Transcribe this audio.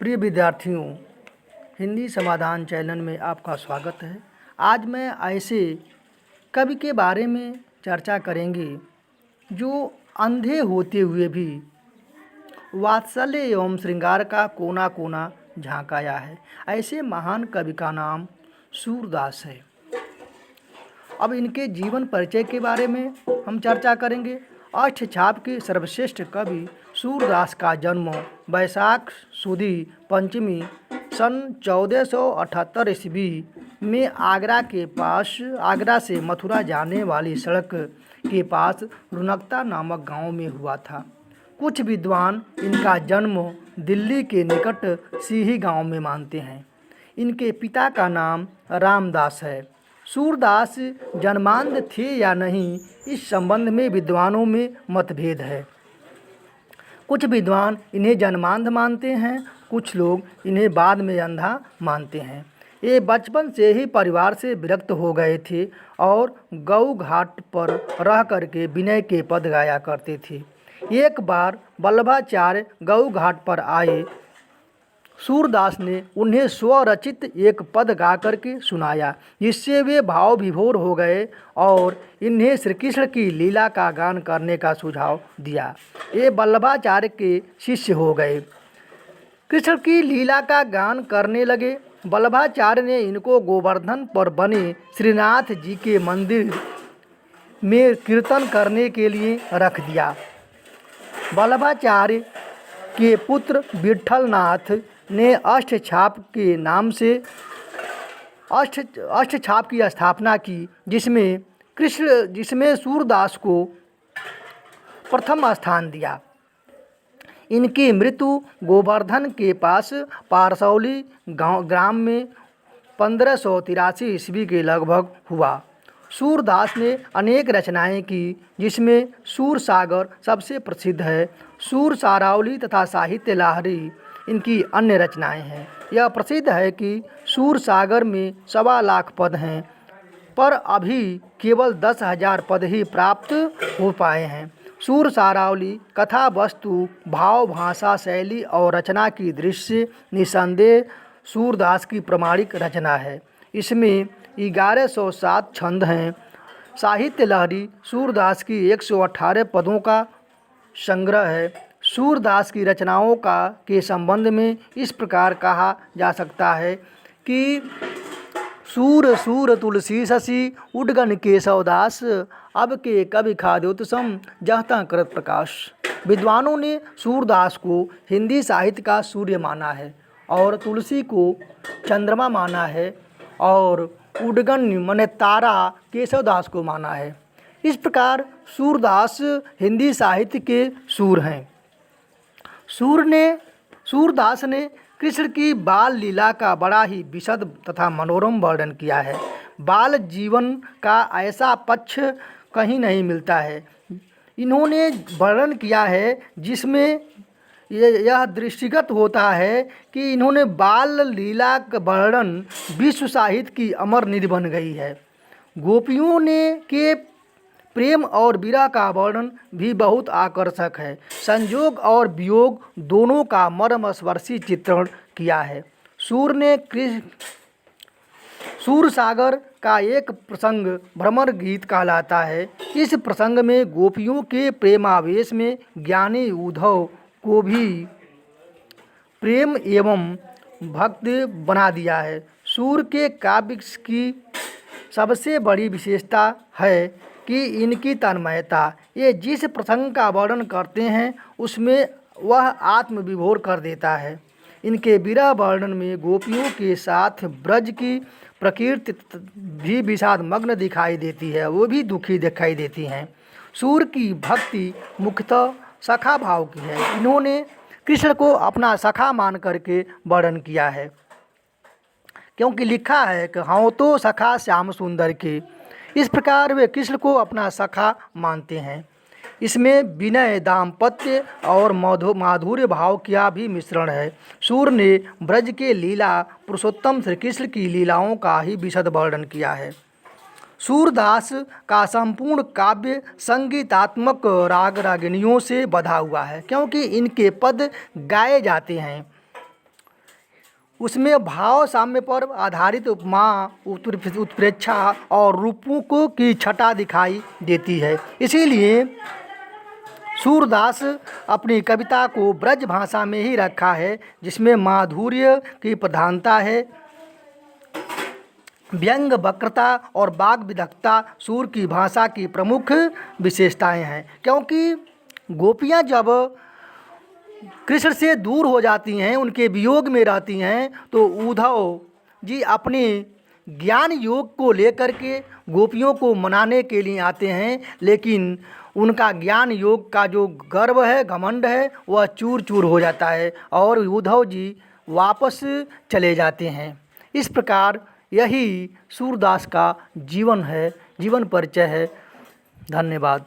प्रिय विद्यार्थियों, हिंदी समाधान चैनल में आपका स्वागत है। आज मैं ऐसे कवि के बारे में चर्चा करेंगे जो अंधे होते हुए भी वात्सल्य एवं श्रृंगार का कोना कोना झांकाया है। ऐसे महान कवि का नाम सूरदास है। अब इनके जीवन परिचय के बारे में हम चर्चा करेंगे। अष्टछाप के सर्वश्रेष्ठ कवि सूरदास का जन्म वैशाख सुदी पंचमी सन 1478 ईस्वी में आगरा से मथुरा जाने वाली सड़क के पास रुनकता नामक गांव में हुआ था। कुछ विद्वान इनका जन्म दिल्ली के निकट सीही गांव में मानते हैं। इनके पिता का नाम रामदास है। सूरदास जन्मांध थे या नहीं, इस संबंध में विद्वानों में मतभेद है। कुछ विद्वान इन्हें जन्मांध मानते हैं, कुछ लोग इन्हें बाद में अंधा मानते हैं। ये बचपन से ही परिवार से विरक्त हो गए थे और गऊ घाट पर रह करके विनय के पद गाया करते थे। एक बार वल्लभाचार्य गऊ घाट पर आए। सूरदास ने उन्हें स्वरचित एक पद गा करके सुनाया, जिससे वे भाव विभोर हो गए और इन्हें श्री कृष्ण की लीला का गान करने का सुझाव दिया। ये वल्लभाचार्य के शिष्य हो गए। कृष्ण की लीला का गान करने लगे। वल्लभाचार्य ने इनको गोवर्धन पर बने श्रीनाथ जी के मंदिर में कीर्तन करने के लिए रख दिया। वल्लभाचार्य के पुत्र विट्ठलनाथ ने अष्टछाप के नाम से अष्टछाप की स्थापना की, जिसमें सूरदास को प्रथम स्थान दिया। इनकी मृत्यु गोवर्धन के पास पारसौली ग्राम में 1583 ईस्वी के लगभग हुआ। सूरदास ने अनेक रचनाएं की, जिसमें सूरसागर सबसे प्रसिद्ध है। सूर सारावली तथा साहित्य लहरी इनकी अन्य रचनाएं हैं। यह प्रसिद्ध है कि सूरसागर में 1.25 लाख पद हैं, पर अभी केवल 10,000 पद ही प्राप्त हो पाए हैं। सूर सारावली कथा वस्तु, भाव, भाषा, शैली और रचना की दृष्टि से निसंदेह सूरदास की प्रमाणिक रचना है। इसमें 1107 छंद हैं। साहित्य लहरी सूरदास की 118 पदों का संग्रह है। सूरदास की रचनाओं के संबंध में इस प्रकार कहा जा सकता है कि सूर सूर तुलसी शशि उडगन केशवदास, अब के कवि खाद्योत्सम जहता करत प्रकाश। विद्वानों ने सूरदास को हिंदी साहित्य का सूर्य माना है और तुलसी को चंद्रमा माना है और उडगन माने तारा केशवदास को माना है। इस प्रकार सूरदास हिंदी साहित्य के सूर हैं। सूरदास ने कृष्ण की बाल लीला का बड़ा ही विशद तथा मनोरम वर्णन किया है। बाल जीवन का ऐसा पक्ष कहीं नहीं मिलता है। इन्होंने वर्णन किया है जिसमें यह दृष्टिगत होता है कि इन्होंने बाल लीला का वर्णन विश्व साहित्य की अमर निधि बन गई है। गोपियों के प्रेम और विरह का वर्णन भी बहुत आकर्षक है। संयोग और वियोग दोनों का मर्मस्पर्शी चित्रण किया है। सूरसागर का एक प्रसंग भ्रमर गीत कहलाता है। इस प्रसंग में गोपियों के प्रेमावेश में ज्ञानी उद्धव को भी प्रेम एवं भक्ति बना दिया है। सूर के काव्य की सबसे बड़ी विशेषता है कि इनकी तन्मयता। ये जिस प्रसंग का वर्णन करते हैं उसमें वह आत्मविभोर कर देता है। इनके विरह वर्णन में गोपियों के साथ ब्रज की प्रकृति भी विषाद मग्न दिखाई देती है, वो भी दुखी दिखाई देती हैं। सूर की भक्ति मुख्यतः सखा भाव की है। इन्होंने कृष्ण को अपना सखा मान करके वर्णन किया है, क्योंकि लिखा है कि हाँ तो सखा श्याम सुंदर के। इस प्रकार वे कृष्ण को अपना सखा मानते हैं। इसमें विनय, दाम्पत्य और माधुर्य भाव का भी मिश्रण है। सूर ने ब्रज के लीला पुरुषोत्तम श्री कृष्ण की लीलाओं का ही विशद वर्णन किया है। सूरदास का संपूर्ण काव्य संगीतात्मक राग रागिनियों से बधा हुआ है, क्योंकि इनके पद गाए जाते हैं। उसमें भाव साम्य पर आधारित उपमा, उत्प्रेक्षा और रूपों को की छटा दिखाई देती है। इसीलिए सूरदास अपनी कविता को ब्रज भाषा में ही रखा है, जिसमें माधुर्य की प्रधानता है। व्यंग, वक्रता और वाग विदग्धता सूर की भाषा की प्रमुख विशेषताएं हैं। क्योंकि गोपियाँ जब कृष्ण से दूर हो जाती हैं, उनके वियोग में रहती हैं, तो उद्धव जी अपने ज्ञान योग को लेकर के गोपियों को मनाने के लिए आते हैं, लेकिन उनका ज्ञान योग का जो गर्व है, घमंड है, वह चूर चूर हो जाता है और उद्धव जी वापस चले जाते हैं। इस प्रकार यही सूरदास का जीवन है, जीवन परिचय है। धन्यवाद।